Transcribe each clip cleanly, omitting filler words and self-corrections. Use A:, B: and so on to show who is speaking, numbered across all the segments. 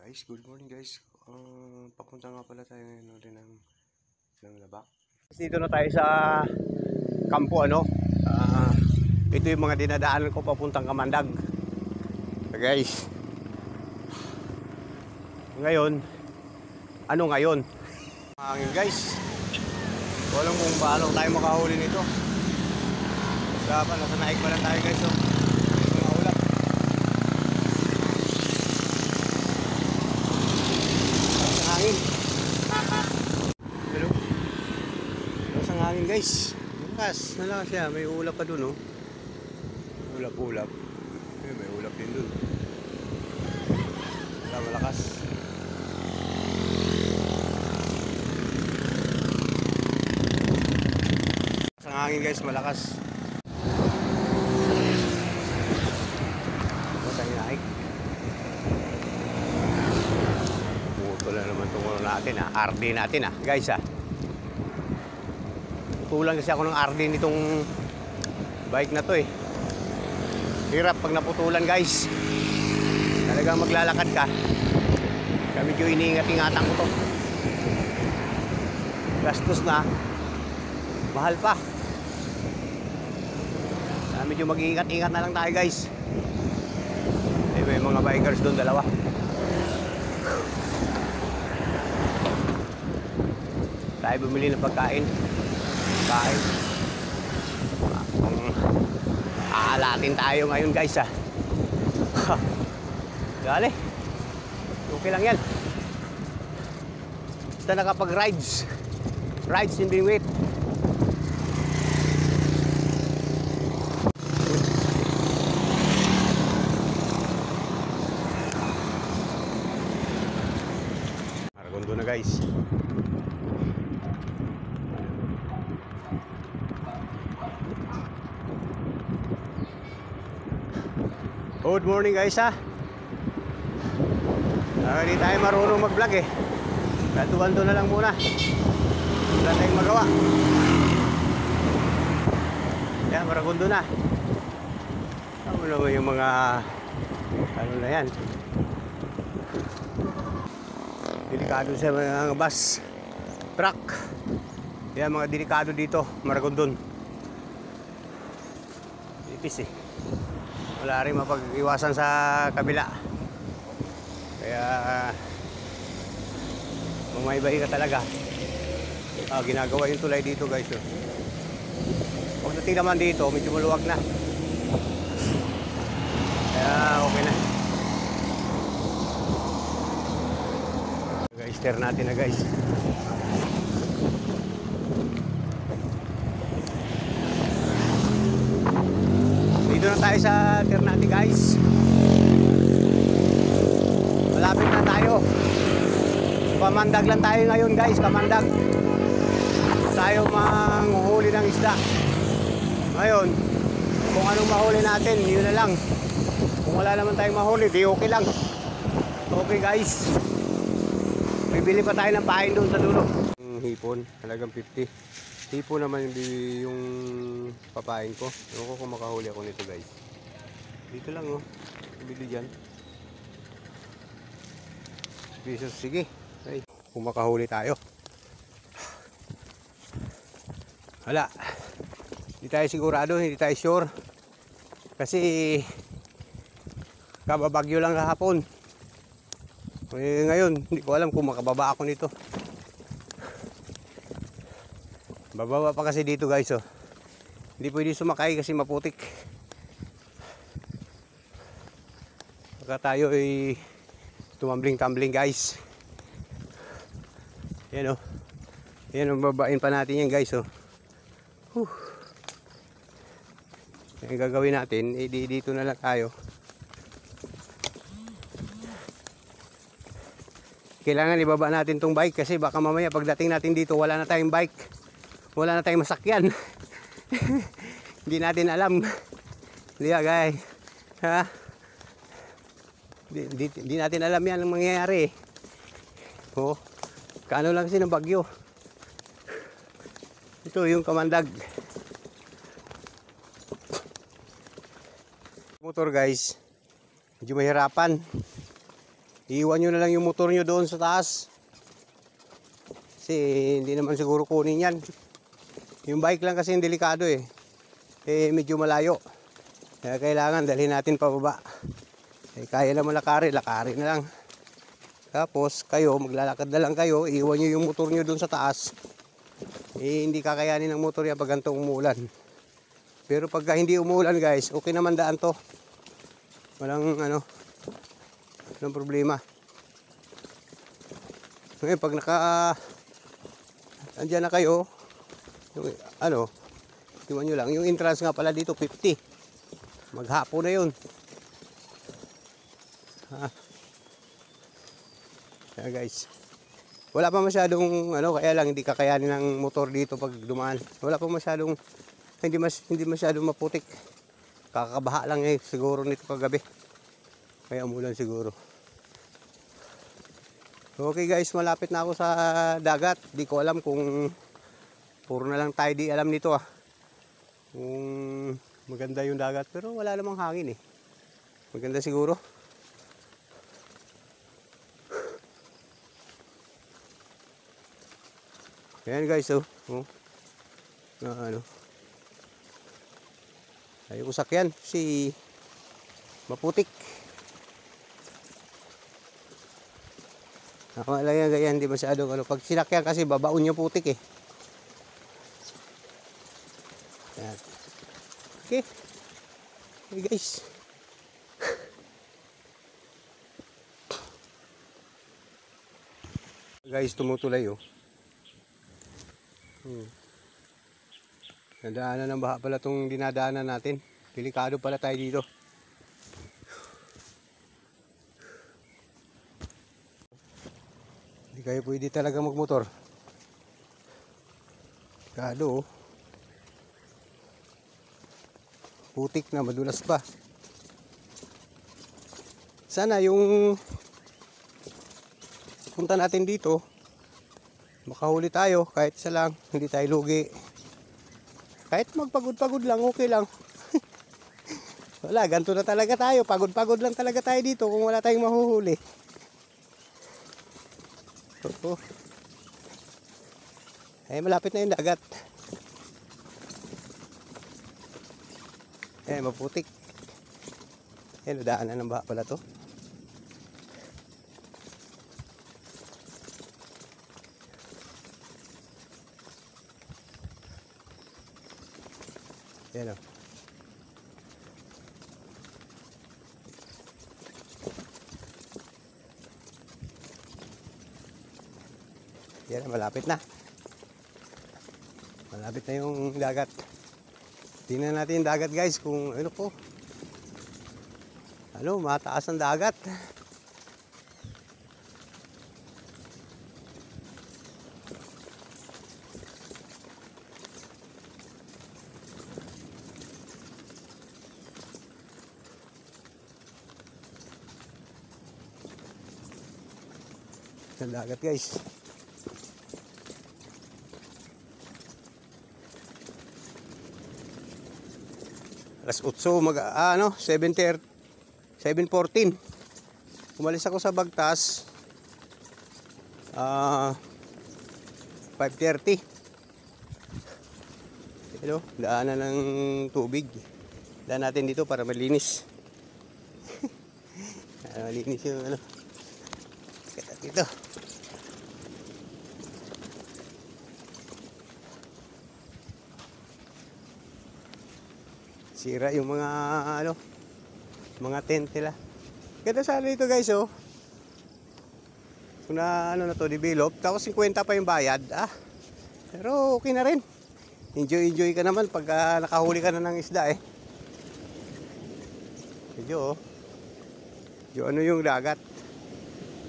A: Guys, good morning guys. Papunta nga pala tayo ngayon ulit ng Labak.
B: Dito na tayo sa kampo ito yung mga dinadaanan ko papuntang Kamandag. So guys, ngayon hangin guys. Walang kung paano tayo makahuli nito. Dapat nasa naik pa lang tayo guys. Mga ulap. Sa hangin. Pero sa hangin guys. Malakas siya. May ulap pa dun Ulap. May ulap din dun. Malakas. Sa hangin guys, malakas. Naik. Putol na naman itong natin RD natin guys Putulan kasi ako ng RD nitong bike na to Hirap pag naputulan guys. Talagang maglalakad ka. Kaya medyo iniingat-ingatan ko to. Gastos na. Mahal pa. Kaya medyo mag-iingat-ingat na lang tayo guys. May mga bikers doon, dalawa. Tayo bumili ng pagkain. Aalatin tayo ngayon guys Dali. Okay lang yan. Basta nakapag-rides in Bingwit. Maragondo na guys. Good morning guys Hindi tayo marunong mag-vlog Katuwando na lang muna. Wala tayong magawa. Yan, Maragondo na. Ano naman yung mga na yan. Delikado sa mga bus, truck. Yan, mga delikado dito, Maragondon. Ipis wala rin mapag-iwasan sa kabila. Kaya mamaybahi ka talaga. Ginagawa yung tulay dito guys Pagdating naman dito medyo maluwag na. Kaya okay na guys. Turn natin guys. Dito na tayo sa Ternate guys. Malapit na tayo. Kamandag lang tayo ngayon guys. Kamandag. Tayo manghuli ng isda. Ngayon, kung anong mahuli natin, yun na lang. Kung wala naman tayong mahuli, di okay lang. Okay guys. Bibili pa tayo ng pain doon sa dulo. Hipon, talagang 50. Hipon naman yung papain ko. Ewan ko kung makahuli ako nito guys. Dito lang bili dyan. Pesos, sige. Ay, kung makahuli tayo. Wala. Hindi tayo sigurado, hindi tayo sure. Kasi kababagyo lang kahapon. Ngayon, hindi ko alam kung makababa ako nito. Bababa pa kasi dito guys Hindi pwede sumakay kasi maputik. Baka tayo ay tumambling-tumbling guys. Yan Yan babain pa natin yan guys Yung gagawin natin dito na lang tayo. Kailangan ibaba natin tong bike kasi baka mamaya pagdating natin dito wala na tayong bike. Wala na tayong masakyan. Hindi natin alam. Hindi guys. Hindi natin alam yan ang mangyayari. Kaano lang kasi ng bagyo. Ito yung Kamandag. Motor guys. Medyo mahirapan. Iwan nyo na lang yung motor nyo doon sa taas. Kasi hindi naman siguro kunin yan. Yung bike lang kasi delikado eh. Medyo malayo. Kaya kailangan dalhin natin pababa. Kaya naman lakarin na lang. Tapos kayo, maglalakad na lang kayo. Iwan nyo yung motor nyo doon sa taas. Hindi kakayanin ng motor yan pag ganitong umuulan. Pero pagka hindi umuulan guys, okay naman daan to. Walang problema. Ngayon pag andyan na kayo, yung iwan nyo lang. Yung entrance nga pala dito 50. Maghapon na yun. Kaya guys, wala pa masyadong kaya lang hindi kakayanin ng motor dito pag dumaan. Wala pa masyadong hindi masyadong maputik. Kakabaha lang siguro nito kagabi. Kaya umulan siguro. Okay guys, malapit na ako sa dagat. Di ko alam kung puro na lang tayo di alam nito kung maganda yung dagat, pero wala namang hangin Maganda siguro. Ayan guys, ayaw usakyan si maputik. Ako lang yan ganyan, hindi masyadong pag sinakyan kasi babaon yung putik Ayan. Okay. Hey guys. Guys, tumutulay Nadaanan ng baha pala itong dinadaanan natin. Delikado pala tayo dito. Hindi kayo pwede talaga magmotor. Delikado putik na, madulas pa. Sana yung punta natin dito makahuli tayo kahit isa lang, hindi tayo lugi. Kahit magpagod-pagod lang, okay lang. Wala, ganito na talaga tayo. Pagod-pagod lang talaga tayo dito kung wala tayong mahuhuli. Malapit na yung dagat. Maputik. Daanan ng baha pala to. Yan Yan, malapit na. Malapit na yung dagat. Tingnan natin yung dagat guys kung mataas ang dagat. Ang dagat guys. Alas 8 7:14. Umalis ako sa Bagtas 5:30. Daanan ng tubig. Daan natin dito para malinis. Malinis yung dito. Sira yung mga mga tent nila. Ganda sana ito guys Kung na develop, tapos 50 pa yung bayad. Pero okay na rin. Enjoy ka naman pag nakahuli ka na ng isda Medyo yung dagat.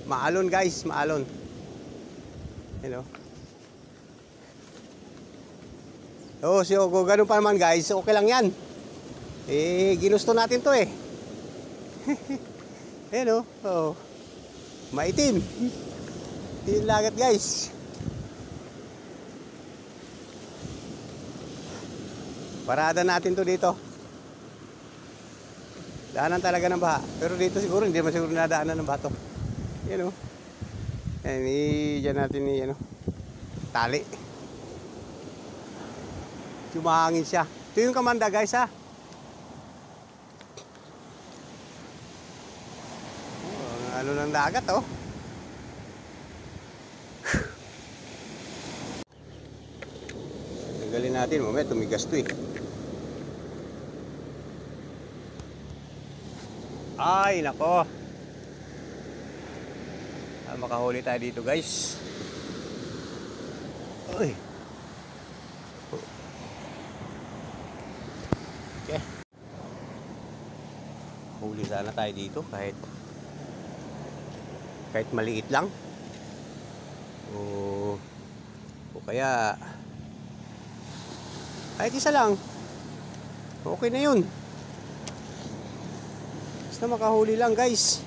B: Maalon guys, maalon. Kung ganun pa naman guys, okay lang yan. Ginusto natin to maitim. Yung lagat guys. Parada natin to dito. Daanan talaga ng baha. Pero dito siguro hindi naman siguro nadaanan ng baha to. Yan o. Yan, dyan natin ni ano, tali. Tumahangin siya. Ito yung kamanda guys ha. Oh, ano ng dagat oh. Tanggalin natin, mamaya tumigas to eh. Ay nako. Makahuli tayo dito guys. Uy. Okay. Huli sana tayo dito kahit maliit lang. O kaya kahit isa lang. Okay na yun. Basta makahuli lang guys.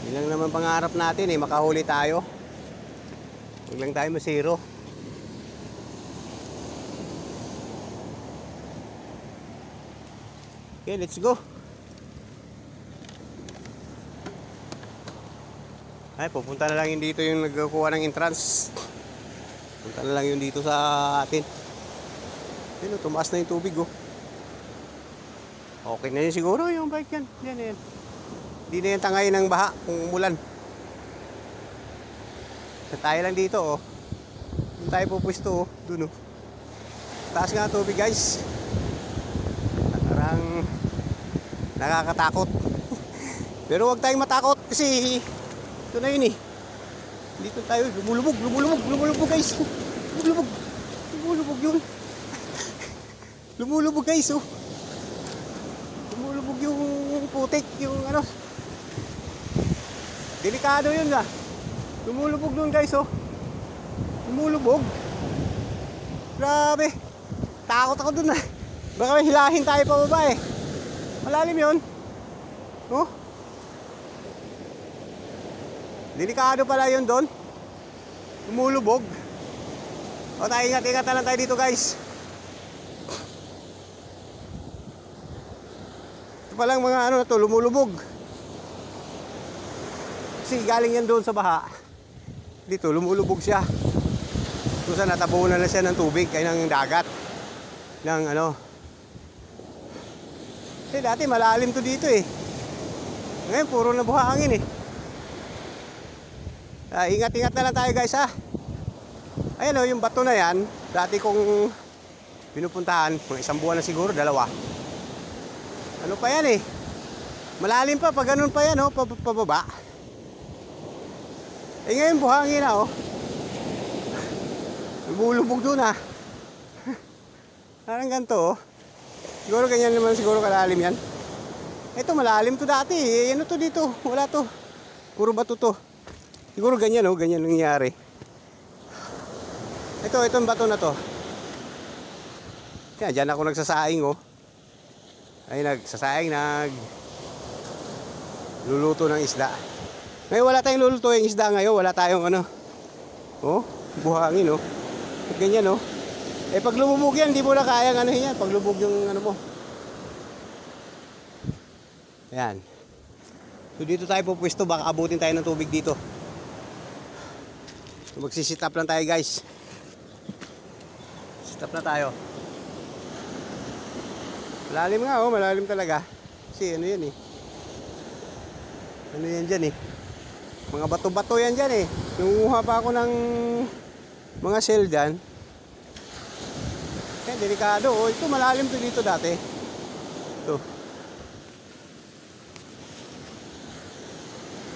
B: Yun lang naman pangarap natin eh, makahuli tayo. Huwag lang tayo masiro. Okay, let's go. Ay, pupunta na lang yun dito yung nagkukuha ng entrance. Punta na lang yun dito sa atin. Yun, tumaas na yung tubig oh. Okay na yun siguro yung bike yan. Yan. Hindi na yan tangay ng baha kung umulan. Tayo lang dito oh. Doon tayo pupwesto oh. Doon oh. Taas nga tubig guys. Parang nakakatakot. Pero huwag tayong matakot kasi ito na yun eh. Dito tayo lumulubog guys. Lumulubog yun. Lumulubog guys oh. Lumulubog yung putik, yung ano. Delikado yun ah. Lumulubog doon guys oh. Lumulubog. Grabe. Takot ako doon ah. Baka may hilahin tayo pa baba eh. Malalim yun. Oh. Delikado pala yun doon. Lumulubog. O tayo ingat na lang tayo dito guys. Ito palang mga ano na to, lumulubog. Kasi galing yan doon sa baha. Dito lumulubog siya. Kung saan natabunan na siya ng tubig ay ng dagat. Ng ano. Kasi dati malalim to dito eh. Ngayon puro na buhangin eh. Ingat na lang tayo guys ha. Ayan o, yung bato na yan, dati kong pinupuntahan, mga isang buwan na siguro, 2. Ano pa yan eh. Malalim pa, pag ganun pa yan o, pababa. Eh ngayon buhangin na o. Lumulubog doon ha. Parang ganito o. Siguro ganyan naman siguro kalalim yan. Ito malalim to dati eh. Ano to dito? Wala to. Puro bato to. Siguro ganyan oh, ganyan nangyayari. Itong bato na to. Kaya dyan ako nagsasaing oh. Ay nagsasaing, luluto ng isda. Ngayon wala tayong luluto yung isda ngayon, wala tayong ano. Oh, buhangin oh. Ganyan oh. Eh pag lumubog yan, hindi mo na kayang ano yan, pag lumubog yung ano mo. Ayan. So dito tayo pupwesto, baka abutin tayo ng tubig dito. So magsisit up lang tayo guys. Sit up na tayo. Malalim nga oh, malalim talaga. Kasi ano yan eh. Ano yan dyan eh. Mga bato-bato yan dyan eh. Nangunguha pa ako ng mga shell dyan. Kaya delikado oh. Ito malalim to dito dati. Ito.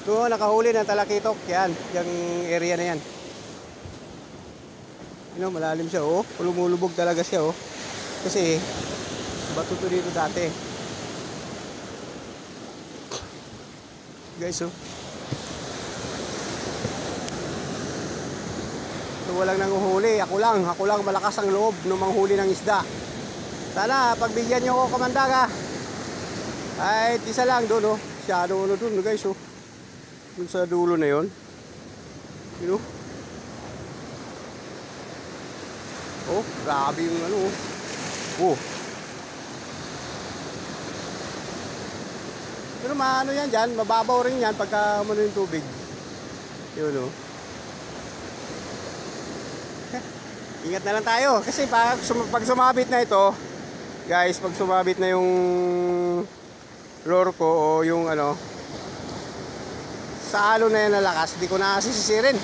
B: Ito nakahuli ng talakitok. Yan. Yung area na yan. You know, malalim siya oh. Lumulubog talaga siya oh. Kasi bato to dito dati. Guys oh. Ito walang nanguhuli. Ako lang malakas ang loob ng manghuli ng isda. Sana pagbigyan nyo ako kamandaga. Kahit isa lang doon oh. Shadow ano doon guys oh. Doon sa dulo na yon. You know? Oh, grabe yung ano oh. Oh. Pero maano yan dyan, mababaw rin yan pagka umano yung tubig. Yun o. Ingat na lang tayo. Kasi pag sumabit na ito, guys, pag sumabit na yung lure ko o yung ano, sa alo na yan na lakas, di ko na sisisirin.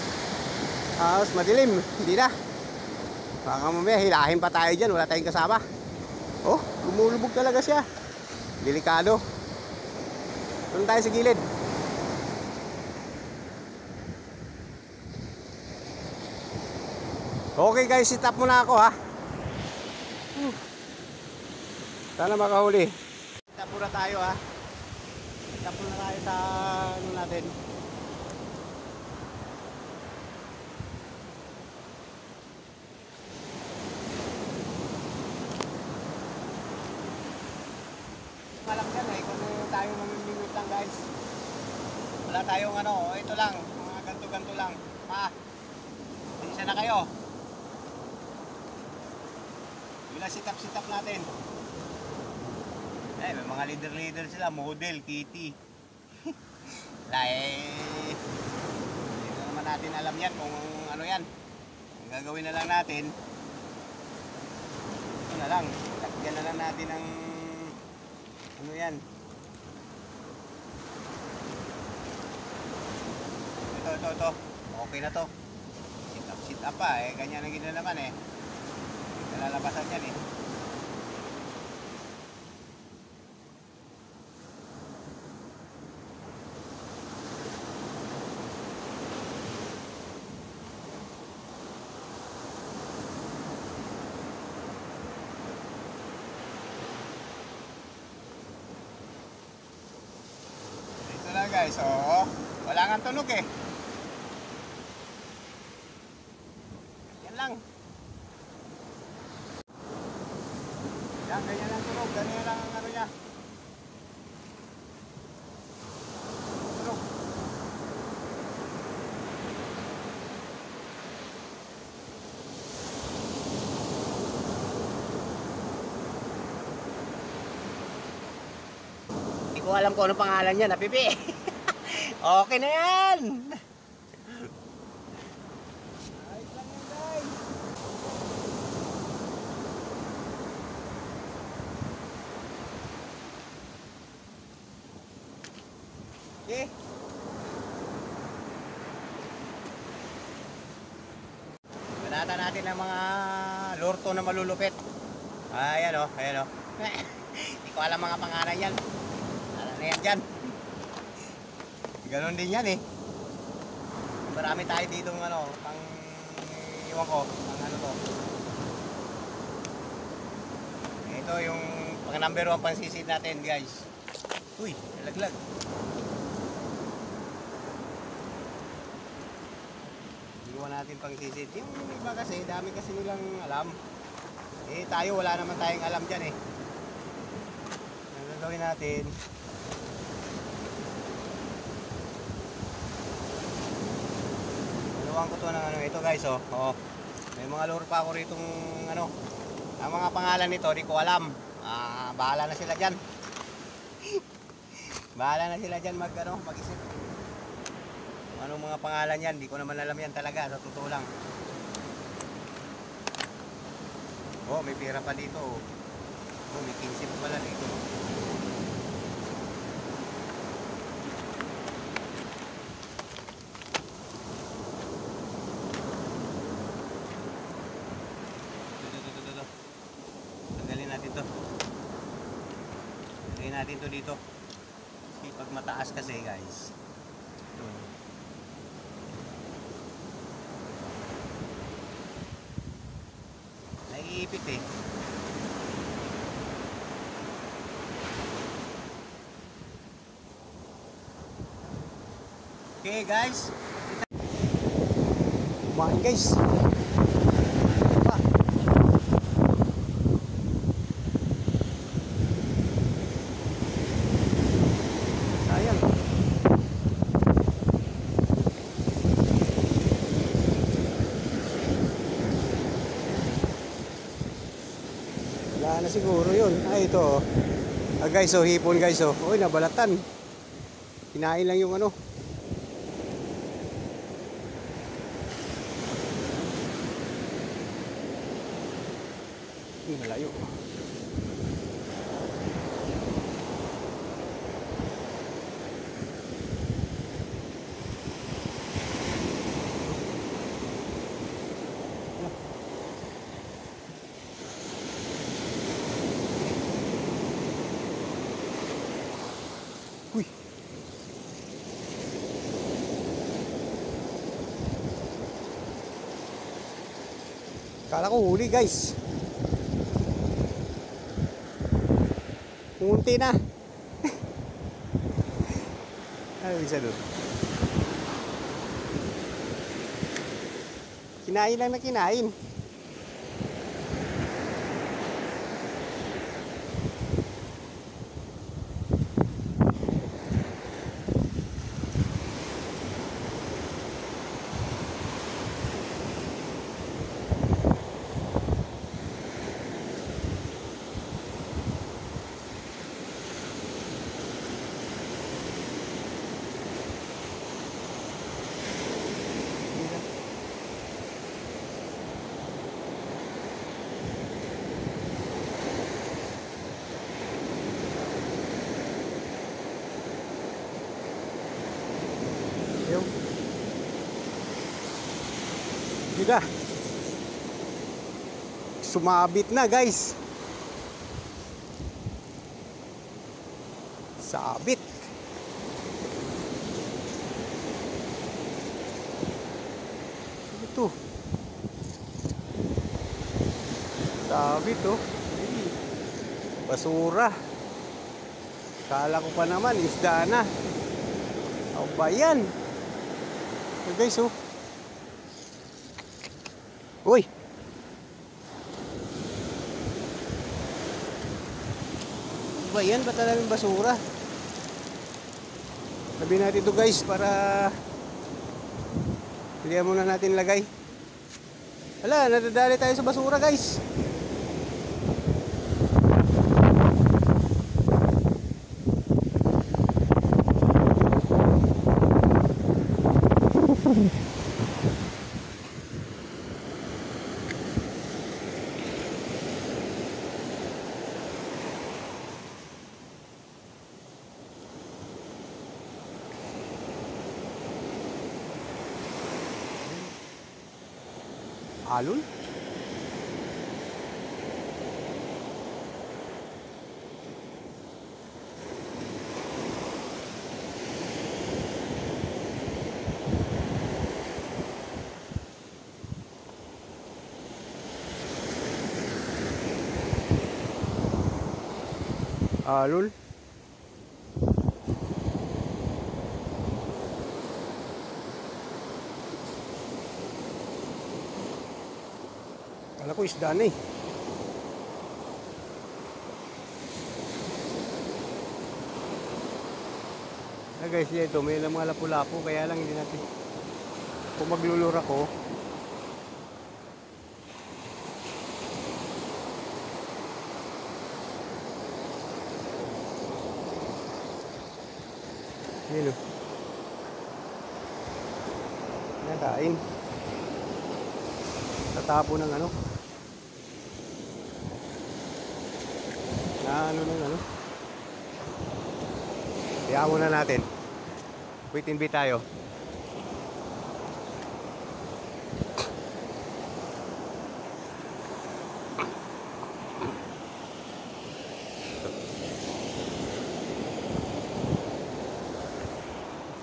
B: Madilim, hindi na. Baka mamaya hilahin pa tayo dyan, wala tayong kasama. Oh, lumulubog talaga siya. Delikado. Doon tayo sa gilid. Okay guys, sit up muna ako ha. Sana makahuli. Sit up muna tayo ha. Sit up muna tayo sa ano natin. Malam yan eh, kung tayo mamimingwit lang guys. Wala tayong ano, ito lang, mga ganto-ganto lang. Isa na kayo. Wala sit up natin. May mga leader sila, model, kitty. Hindi naman natin alam yan kung ano yan. Ang gagawin na lang natin, ito na lang, lagyan na lang natin ng ano yan. Ito. Okay na to. Sit up pa eh. Ganyan ang gina naman eh. Nalalabasan yan eh. Ito na guys. Oh, wala nga tunog eh. Lang. Yan, ganyan lang tunog. Ganyan lang ang ano niya. Tunog. Hindi ko alam kung ano pangalan niya, napipi. Okay na yan. Okay. Banata natin ang mga lorto na malulupit. Ayan o, ayan o. Hindi ko alam mga pangalan yan. Alam na yan dyan. Ganon din yan eh. Marami tayo dito ng ano, pang iwan ko, pang ano to. Ito yung pang number 1 pansisid natin guys. Uy, nalaglag. Natin pang sisid. Yung iba kasi, dami kasi nilang alam. Eh tayo, wala naman tayong alam dyan eh. Ang gagawin natin, naluwang ko to ng ano, ito guys oh. Oh. May mga lure pa ako ritong ano. Ang mga pangalan nito, di ko alam. Bahala na sila dyan. Bahala na sila dyan mag-isip. Anong mga pangalan yan, di ko naman alam yan talaga, sa totoo lang. Oh, may pera pa dito. Oh, may 15 pa pala dito. Ito. Tanggalin natin to. Tanggalin natin to dito. Kasi pag mataas kasi guys. Naiipit eh. Okay guys. Kumain guys. Sayang. Wala na siguro yun. Ay ito oh. Guys oh, hipon guys oh. Uy, nabalatan. Kinain lang yung ano. Malayo. Uy. Kala ko huli, guys. Munti na. Ano isa doon? Kinain lang na kinain. Yung. Diba? Sumabit na, guys. Sabit. Ito. Sabit, oh. Basura. Kala ko pa naman, isda na. Ano ba yan? So guys, oh. Uy. Ano ba yan? Ba't talagang basura? Sabi natin ito, guys, para pilihan muna natin lagay. Hala, nadadali tayo sa basura, guys. Alon? Alon? Kala ko isda na eh. Guys, ito may lang mga lapu-lapu, kaya lang hindi natin. Kung maglulura ko, yun o. Nakain. Tatapo ng ano. Ano ng ano. Kaya muna natin. Wait and be tayo.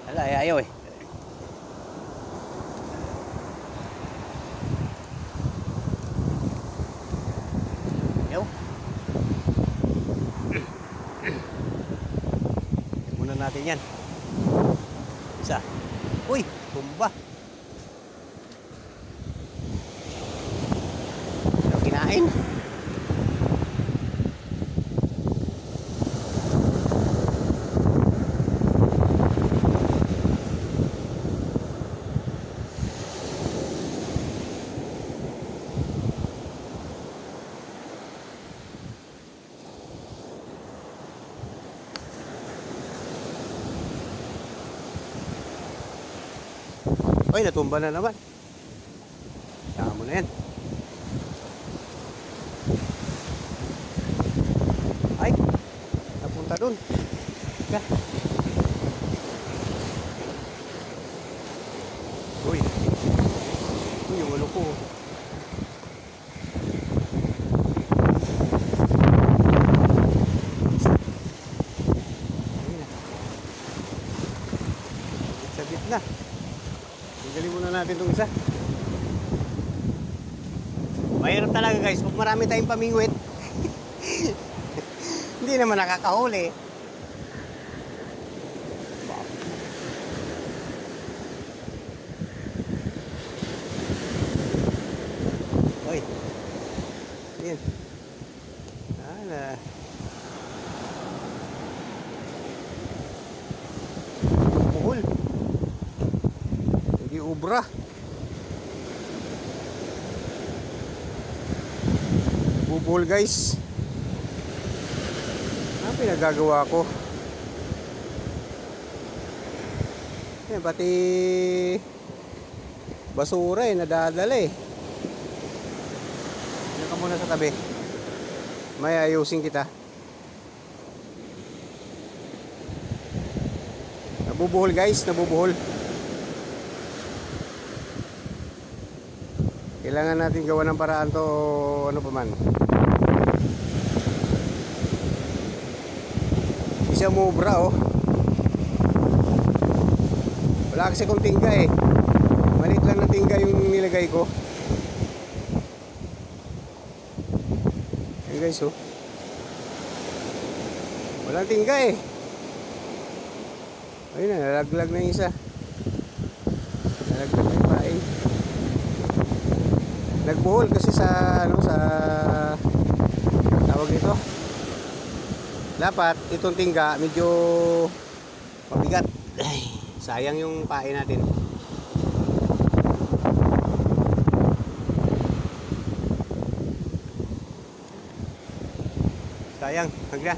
B: Ala, ayaw eh. Ayaw. Muna natin yan. Isa. Uy, tumba. Ano kinain? Ay, natumba na naman. Saka mo na yan. Ay, napunta dun. Ka. Uy. Uy, yung ano ko. Ayun na. Sa gitna. Tinggalin muna natin itong isa. Mahirap talaga guys, pag marami tayong pamingwit. Hindi naman nakakahuli. Oy. Yan. Ala. Buhol. Hindi ubra. Bubuhol guys. Ano pinagagawa ko? Yan, pati basura nadadala eh. Yan ka muna sa tabi. May ayusin kita. Nabubuhol guys, nabubuhol. Kailangan natin gawa ng paraan to, ano pa man. Isa mubra oh. Wala kasi kong tingga eh. Maliit lang na tingga yung nilagay ko. Ayan guys oh. Walang tingga eh. Ayun na, nalaglag na yung isa. Nalaglag na yung pain. Nagbuhol kasi sa ano, sa tawag nito. Dapat itong tingga medyo mabigat. Ay, sayang yung pain natin. Sayang, hagda.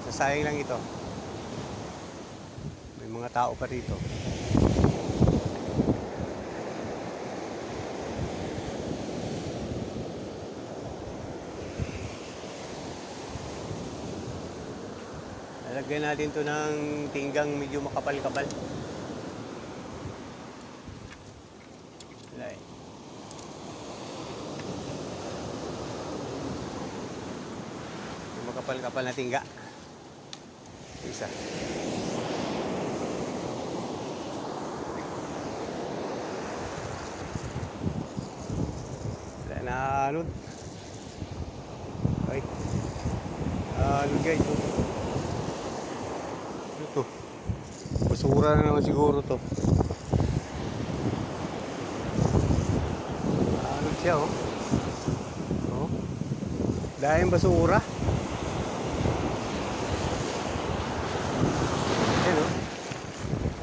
B: Sayang lang ito. May mga tao pa rito. Lalagyan natin to ng tinggang medyo makapal-kapal. Wala eh. Makapal-kapal na tingga. Isa. Wala na anod. Ay. Anod guys. Ito. Basura na naman siguro to. Anod siya oh. Oh. Dahil basura.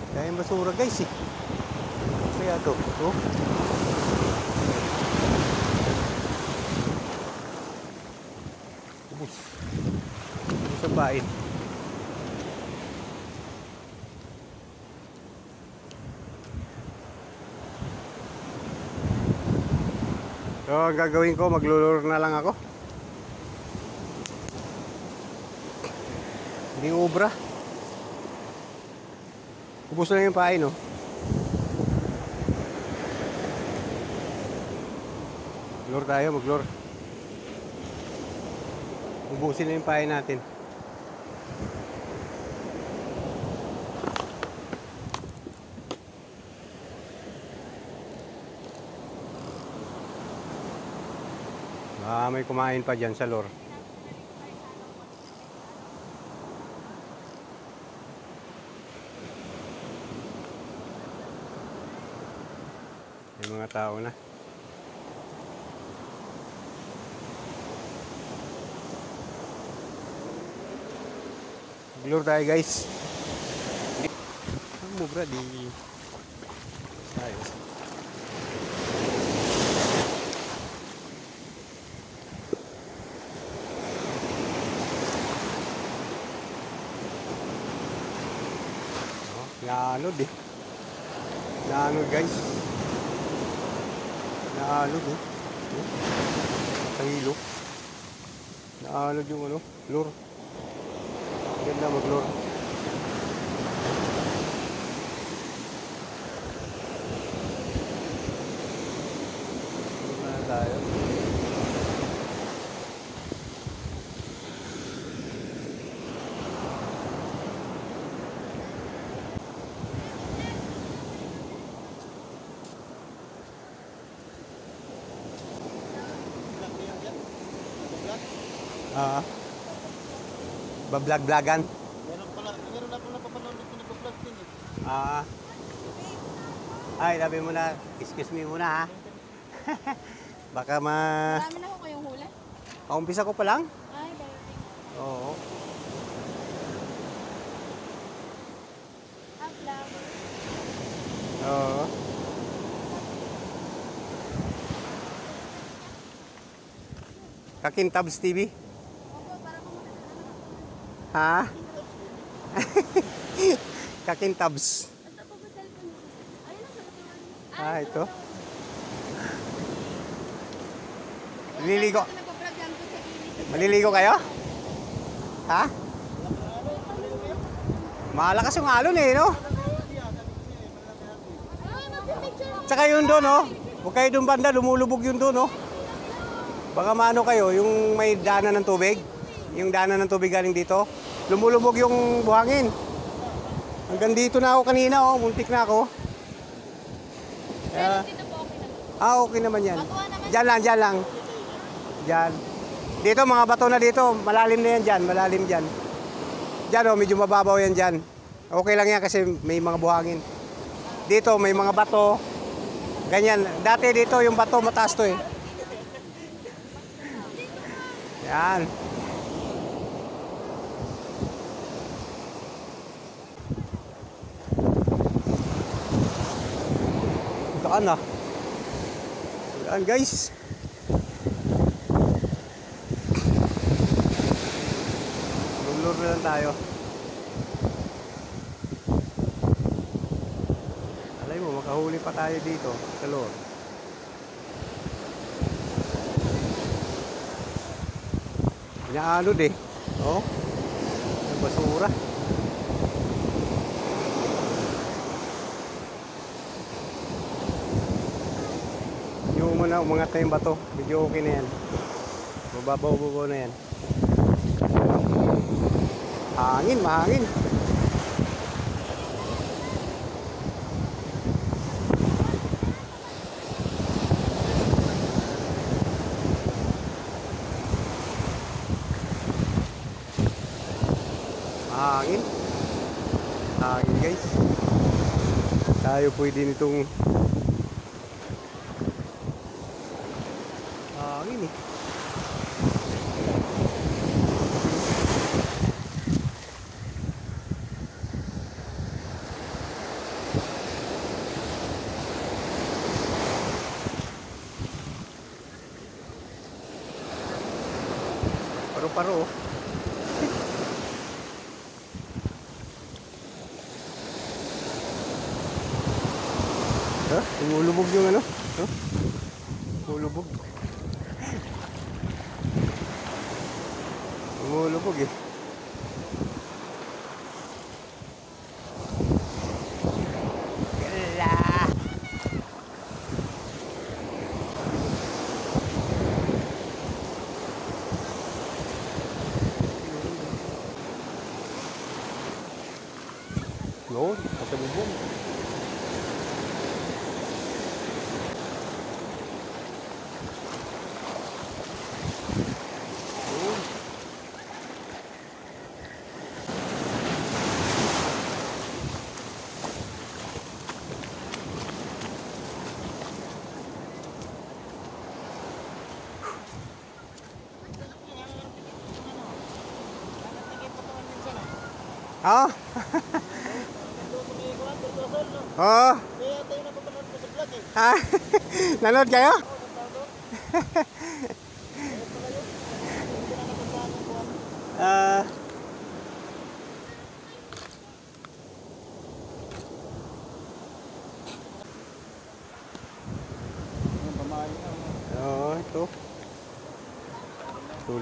B: Dahil basura guys eh. Kaya to. Oh. Ubus. Ubus ang pain. So ang gagawin ko, maglulur na lang ako. Hindi ubra. Ubus na yung pain, no? Lure tayo, mag-lure. Ubusin na yung pain natin. May kumain pa dyan sa lure. May mga tao na. Lure tayo guys. Ang mubra di ayos. Naanod eh. Naanod guys. Naanod eh. Sa hilo. Naanod yung ano, lure. Ganda mag-lure. Lure na tayo. Bablag-blagan.
C: Meron na pala napapanood dito nagpa-vlog din eh.
B: Ay, sabi mo na, excuse me muna ha. Baka
D: Marami na ko kayong huli?
B: Paumpisa ko pa lang.
D: Ay, darating.
B: Oo.
D: Flower.
B: Oo. Kakintabs TV.
D: Opo, para ko makita.
B: Ha? Kakintabs.
D: Basta po ba cellphone mo? Ayun ang sa
B: Ah, ito. Maliligo.
D: Nagpa-vlog lang po sa gilid.
B: Maliligo kayo? Ha? Malakas yung alon eh, no?
D: Ay, magpipicture ako.
B: Tsaka yun doon, no? Huwag kayo doon banda, lumulubog yun doon, no? Baka maano kayo, yung may daanan ng tubig. Yung daanan ng tubig galing dito. Lumulubog yung buhangin. Hanggang dito na ako kanina, oh. Muntik na ako.
D: Pero dito po okay naman.
B: Okay naman yan.
D: Bakuha naman.
B: Diyan lang, diyan lang. Diyan. Dito, mga bato na dito. Malalim na yan dyan, malalim dyan. Diyan, oh, medyo mababaw yan dyan. Okay lang yan kasi may mga buhangin. Dito, may mga bato. Ganyan. Dati dito, yung bato, mataas to eh. Yan. Daan na. Daan guys. Lulur na lang tayo. Alay mo, makahuli pa tayo dito sa loob. Inaanod eh. Oh. Ang basura. Yung umangat na yung bato. Medyo okay na yan. Mababaw-babaw na yan. Hangin, mahangin. Hangin. Hangin guys. Tayo pwede nitong hangin eh. Paro-paro oh. Umulubog yung ano? Umulubog. Umulubog eh. Gala. Yun, nasa bubong. Ah. Oh.
C: Kaya tayo napapanood ko sa vlog eh.
B: Ha? Nanood kayo?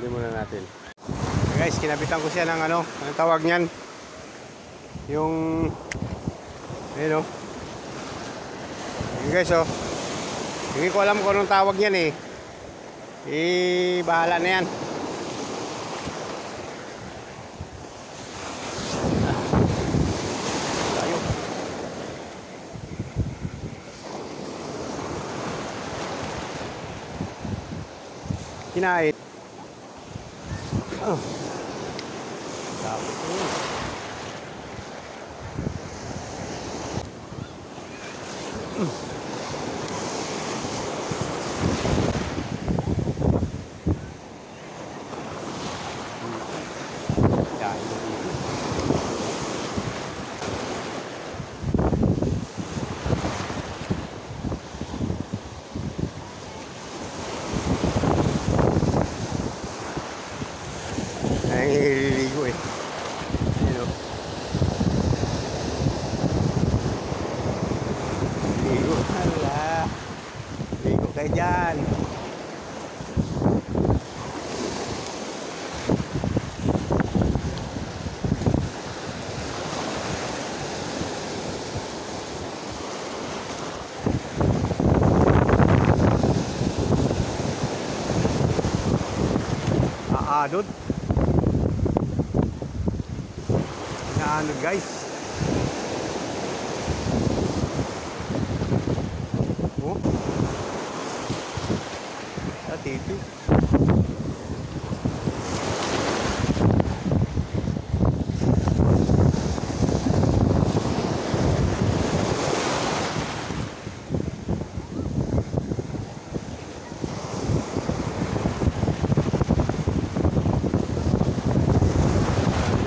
B: Kunin muna natin. Guys, kinabitan ko siya ng ano, anong tawag niyan? Yung ayun, oh. Ayun guys, oh. Hindi ko alam kung anong tawag niyan eh. Bahala na yan. Tayo. Kinain. Oh. Tapos yun. Ay, nililigo eh. Ayun, oh. Ligo. Hala. Ligo kayo dyan. Aadod. Naanod guys. Oh. Titi.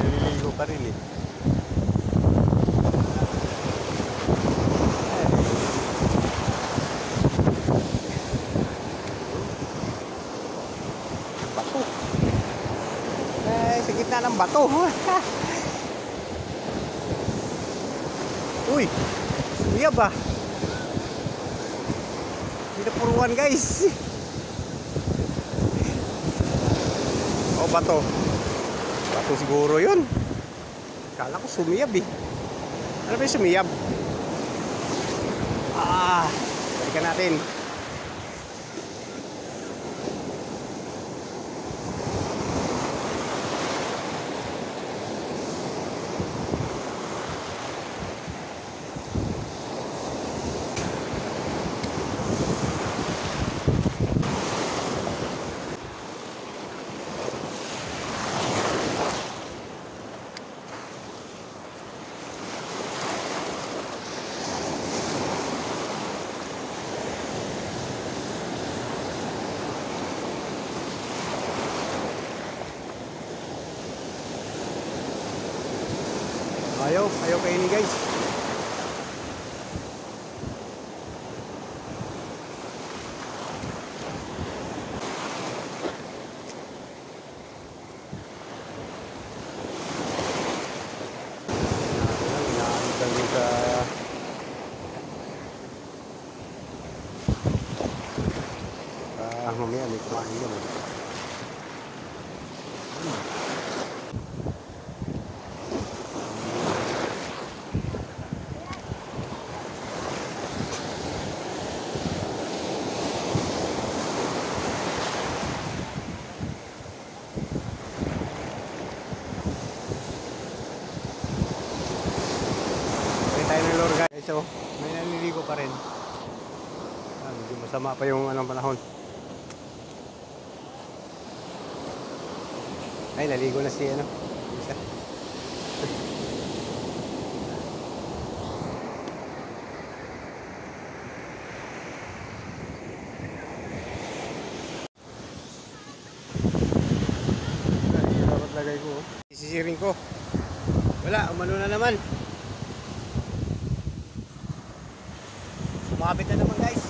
B: Naliligo pa rin eh. Bato. Sa gitna ng bato. Uy, sumiyab ah. Hindi na puruan guys. Oh, bato. Bato siguro yun. Kala ko sumiyab eh. Ano ba yung sumiyab? Balikan natin. Ayaw kainin guys. Mamaya may kumain yan eh. Tayo ng lure guys, so may naliligo pa rin. Medyo masama pa yung anong panahon. Ay, naligo na si ano isa. Dapat lagay ko. Sisiring ko. Wala, umano na naman. Sumabit na naman guys.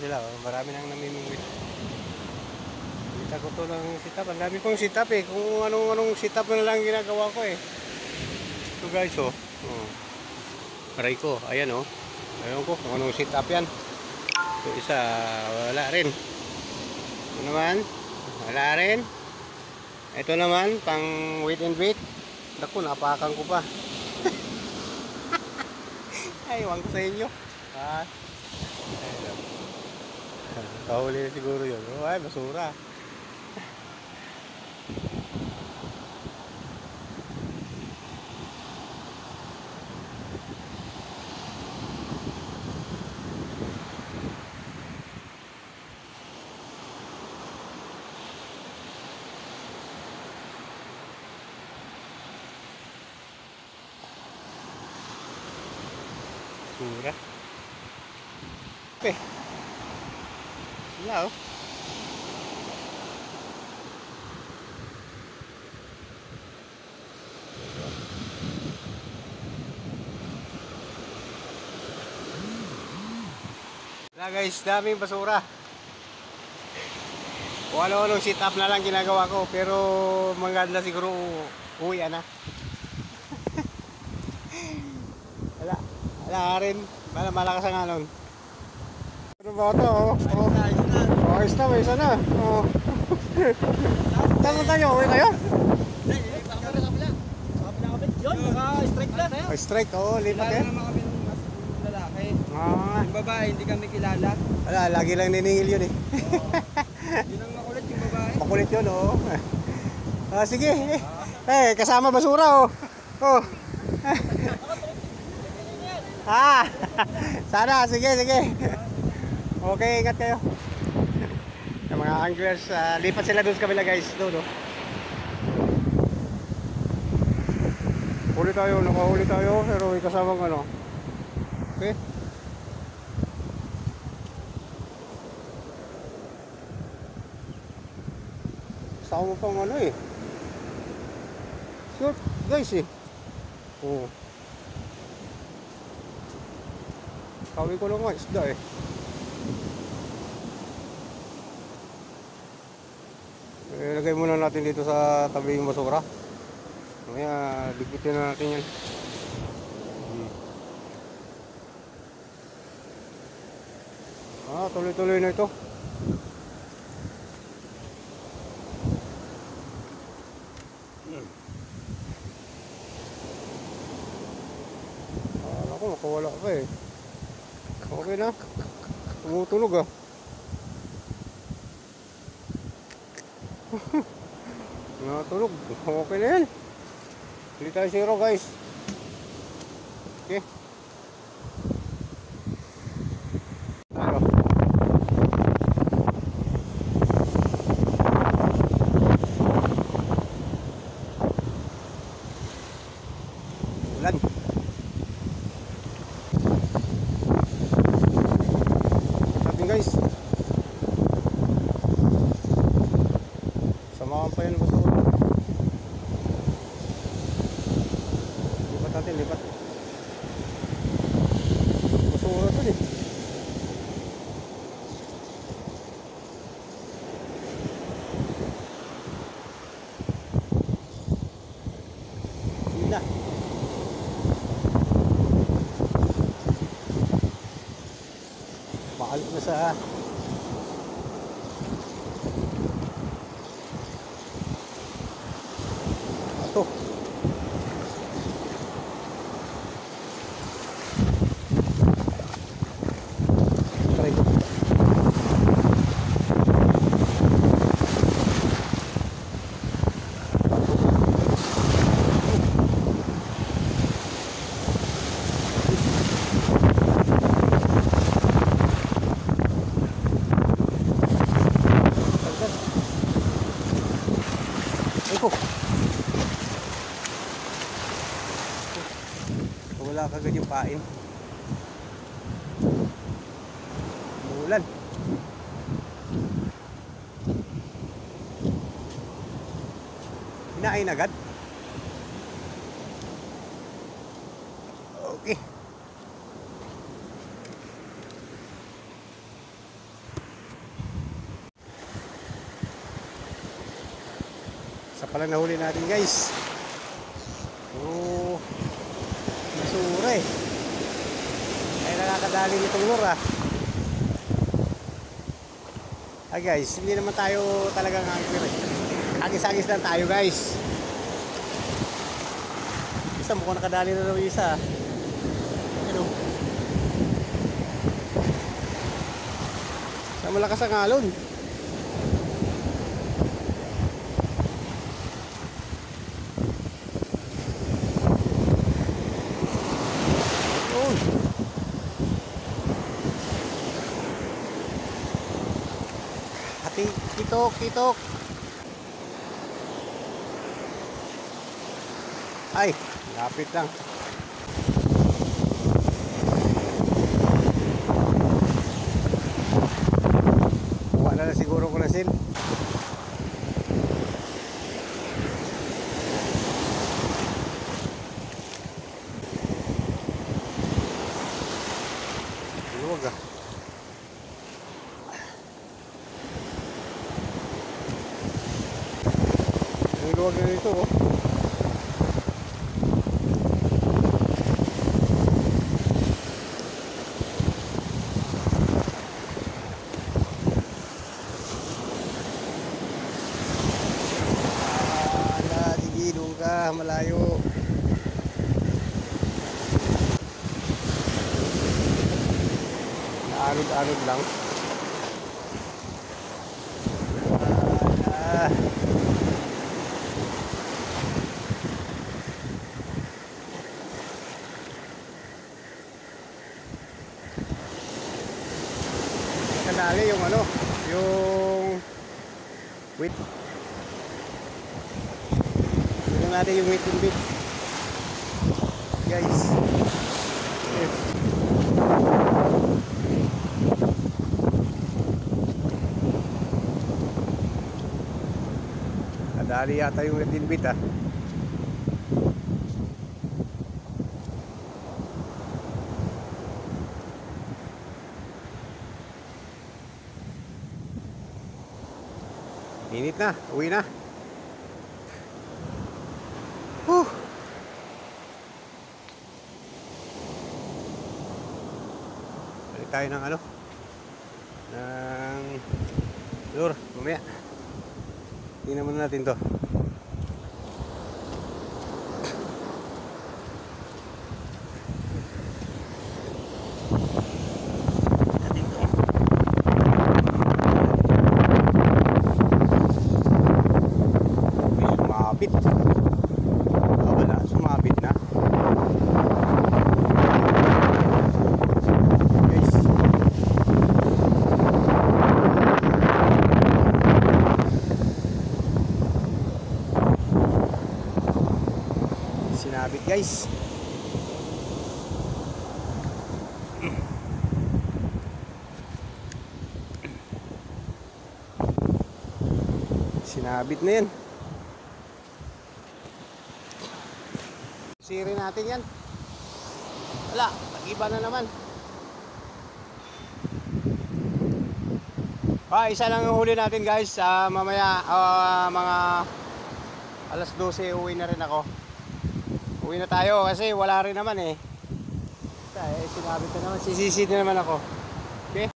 B: sila, oh. Marami nang namimingwit. Kita ko to ng sit-up. Ang dami kong sit-up eh. Kung anong sit-up na lang ginagawa ko eh. Ito guys, oh. Oh. Aray ko, ayan oh. Ayun ko kung anong sit-up yan. Ito isa, wala rin. Ito naman, wala rin. Ito naman, pang weight and weight. Naku, napakan ko pa. Ay, wang ko sa inyo. Ah. Kahuli na siguro yun. Oh, ay, basura. Basura. Okay. Wala oh. Wala guys, daming basura. Kung ano-anong sit up na lang ginagawa ko, pero maganda siguro uwi na. Wala rin. Malakas ang alon. Ano ba ito? Oh, ayos na, may isa na. Oh. Saan tayo? Uwi kayo?
C: Strike na.
B: Oh, strike, oh, lipat yan.
C: Naman kami ng lalaki.
B: Ah,
C: Yung babae, hindi kami kilala.
B: wala, lagi lang niningil yun eh.
C: Yun ang makulit yung babae.
B: Makulit yun, oh. Ah, sige. Eh, kasama basura, oh. Oh. Ah, sana, sige. Okay, ingat kayo. Yung mga anglers, lipat sila doon sa kabila guys, doon, oh. Nakahuli tayo, pero may kasamang ano. Okay. Kasama pang ano eh. Short guys eh. Oh. Kawin ko lang nga isda eh. Ilagay muna natin dito sa tabi yung basura. Kaya dikitin na natin yan. Tuloy-tuloy na ito. Ako makawala ka eh. Okay na. Tumutunog ah. Natulog. Okay na yan. Hindi tayo zero guys. Okay. Tayo. Ulan. Sabi guys. Samahan pa yan gusto ko. Lipat. Basura ito eh. Hindi na. Balik na sa ito. Wala kagad yung pain. Umulan. Hinain agad. Okay. pala nahuli natin guys. Oo, basura eh. Ay nakakadali nitong lure ah. Ay guys, hindi naman tayo talagang angker eh. Agis-agis lang tayo guys. Isa mukhang nakadali na daw yung isa. Ano? Sa malakas ang alon. Oh. Hati, kitok, kitok. Ay, lapit lang. Wala na siguro ko na sin. Luwag ah. Ang luwag na nito oh. Malayo. Anod-anod lang. Kadali yung ano, yung wait. Natin yung waiting bit guys. Nadali yata yung waiting bit ah. Init na, uwi na. Balik tayo ng ano, ng lure mamaya. Tingnan muna natin to. Sumabit. Wala, sumabit na. Sinabit guys. Sinabit na yan. Siri natin yan. Wala, nag-iba na naman. Isa lang yung huli natin guys. Mamaya mga alas 12 uwi na rin ako. Uwi na tayo kasi wala rin naman eh. Sinabit na naman. Sisisid na naman ako. Okay?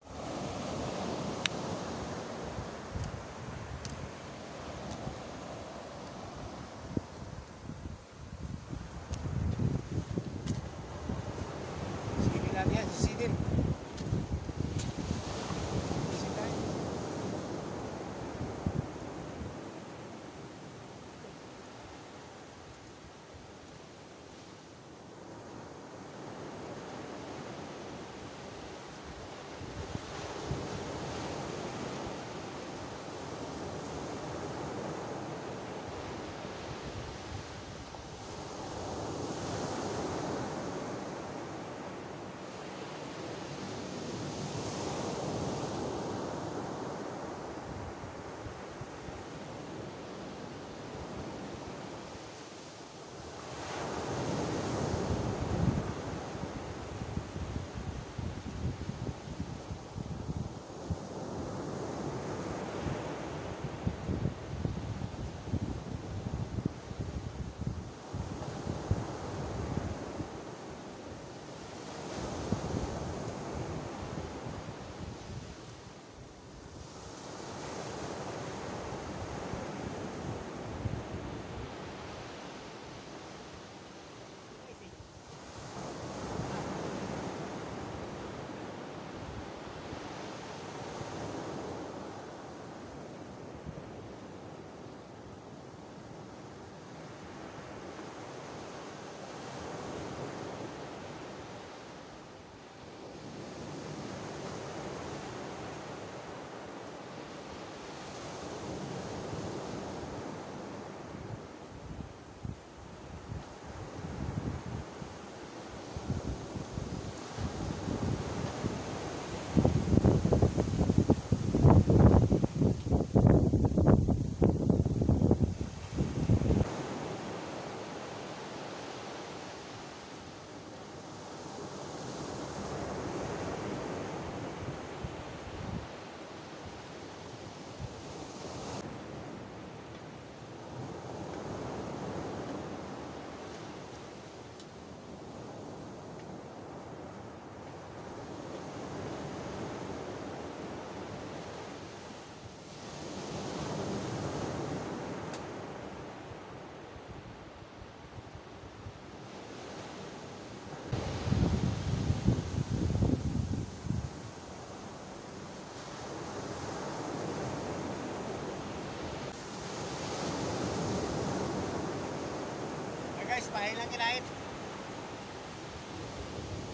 B: Sisidin natin yan. Sisidin. guys, pahay lang kinain.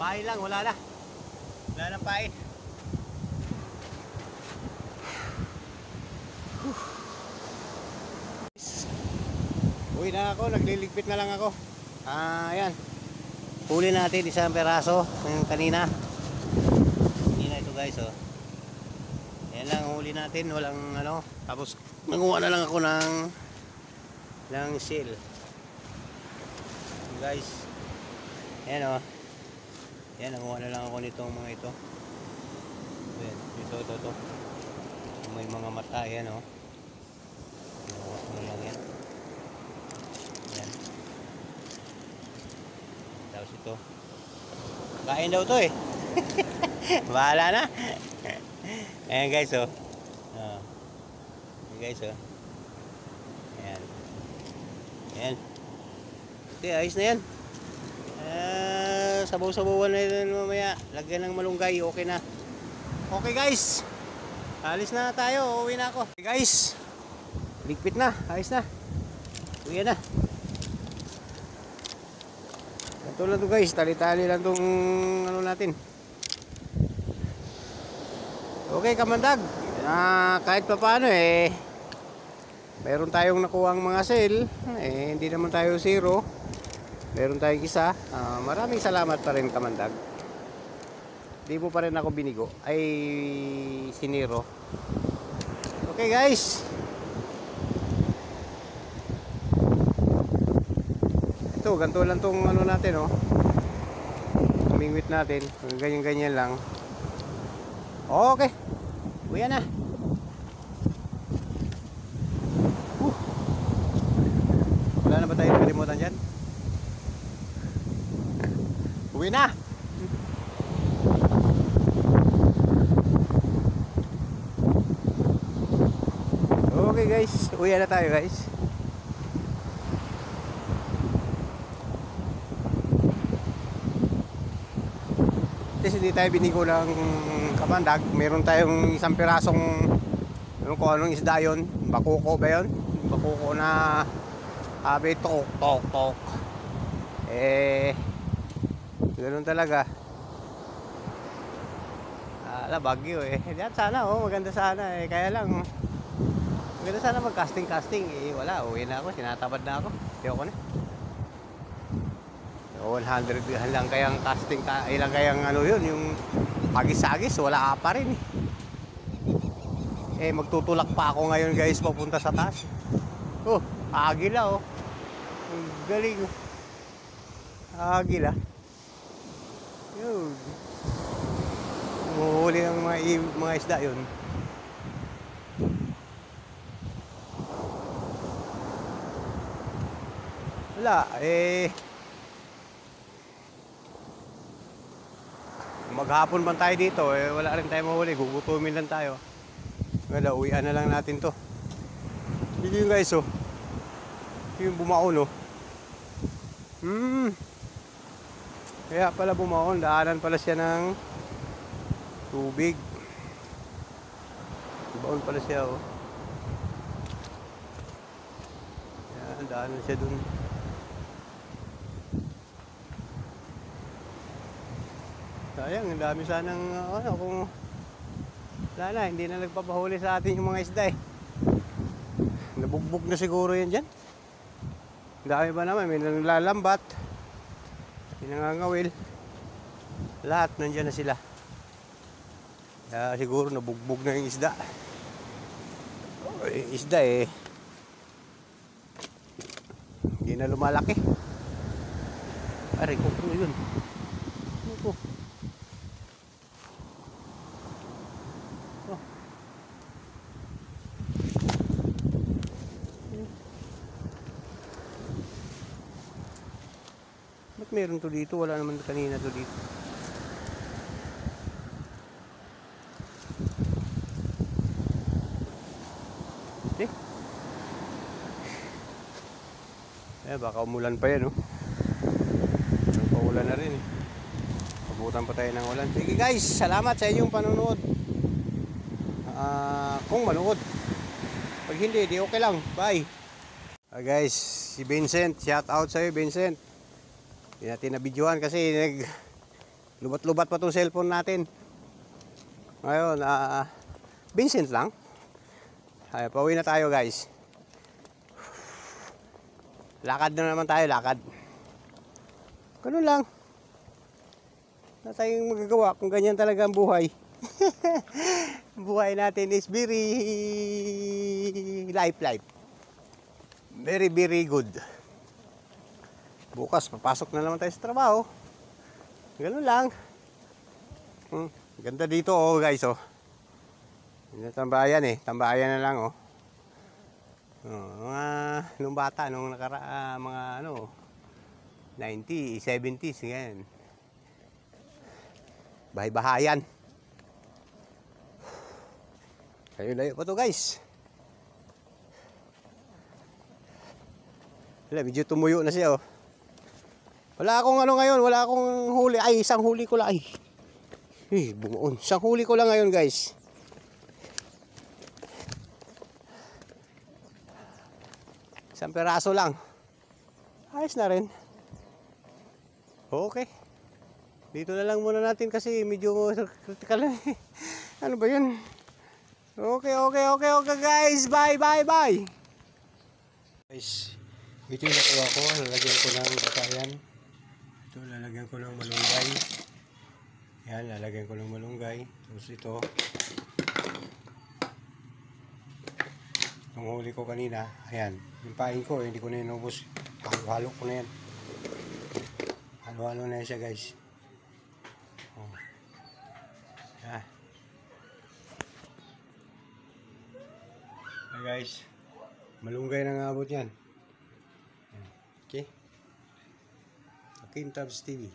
B: Pahay lang, wala na. Wala na pahay. Uwi na ako, nagliligpit na lang ako. Ayan. Huli natin isang peraso ng kanina. Kanina ito guys, oh. Ayan lang, huli natin, walang ano. Tapos, nanguha na lang ako ng seal. Guys. Ayan, oh. Ayan, nanguha na lang ako nitong mga ito. Ayan, ito. May mga mata, ayan, oh. Nanguha ko na lang yan. Ayan. Tapos ito. Kain daw to eh. Bahala na. Ayan guys, oh. Ayan guys, oh. Ayan. Ayan. Okay, ayos na yan. Sabaw-sabawan na yun mamaya. Lagyan ng malunggay, okay na. Okay guys. Alis na tayo, uwi na ako. Okay guys. Ligpit na, ayos na. Uwi na. Ito lang to guys, tali-tali lang tong ano natin. Okay kamandag, kahit pa paano mayroon tayong nakuhang mga sale, hindi naman tayo zero, meron tayong isa. Maraming salamat pa rin kamandag, di mo pa rin ako binigo, ay siniro. Okay guys, ito ganito lang tong ano natin, oh, mingwit natin, ganyan lang. Okay, uwi na. Wala na ba tayo nakalimutan dyan? Uwi na. Okay guys, uwi na tayo guys. Kasi hindi tayo binigo ng kamandag. Meron tayong isang pirasong ano kung anong isda yun, bakuko ba yun? Bakuko na sabi tok. Ganoon talaga. Bagyo Diyan sana, maganda sana kaya lang maganda sana mag-casting. Wala, uwi na ako, sinatabad na ako. Ayoko na. 100 lang kayang casting, ilang kayang ano yun, yung agis-agis, wala pa rin magtutulak pa ako ngayon guys, papunta sa taas. Agila, ang galing, agila yun, umuhuli ang mga isda yun. Wala, maghapon man tayo dito, wala rin tayo mahuli, gugutumin lang tayo. Wala, uwian na lang natin to. Hindi yun guys, yung bumaon, kaya pala bumaon, daanan pala siya ng tubig. Bumaon pala siya, yan, daanan siya dun. Sayang, ang dami sanang kung wala na, hindi na nagpapahuli sa atin yung mga isda nabugbog na siguro yan dyan. Ang dami ba naman, may nanglalambat, may nangangawil, lahat nandyan na sila. Kaya siguro nabugbog na yung isda. Yung isda hindi na lumalaki. Aray ko, yun. Ba't meron to dito? Wala naman kanina to dito. Baka umulan pa yan, paulan na rin Pabutan pa tayo ng ulan. Sige guys, salamat sa inyong panonood. Kung manood. Pag hindi, di okay lang. Bye. Guys, si Vincent, shout out sa'yo Vincent. Hindi natin nabidyohan kasi lubat-lubat pa tong cellphone natin. Ngayon, Vincent lang. Ay, pauwi na tayo guys. Lakad na naman tayo, lakad. Ganun lang. Wala tayong magagawa kung ganyan talaga ang buhay. Buhay natin is very life. Very, very good. Bukas, papasok na naman tayo sa trabaho. Ganun lang. Ganda dito, oh guys, oh. Hindi tambayan eh. Tambayan na lang, oh. Mga nung bata, nung mga 90s, 70s, ganyan. Bahay-bahayan. Layo-layo pa to guys. Medyo tumuyo na siya, oh. Wala akong ngayon, wala akong huli. Ay, isang huli ko lang. Ay, bumuon. Isang huli ko lang ngayon, guys. Isang peraso lang. Ayos na rin. Okay. Dito na lang muna natin kasi medyo critical na. Ano ba yun? Okay, guys. Bye. Guys. Ito yung nakuha ko, lalagyan ko ng batayan. Ito, lalagyan ko ng malunggay. Yan, lalagyan ko ng malunggay. Tapos ito, yung huli ko kanina, ayan, yung pain ko, hindi ko na inubos. Halo-halo ko na yan. Halo-halo na yan siya guys. Oh. Yan. Hey guys, malunggay na nga abot yan. Okay. Akin Tabs TV.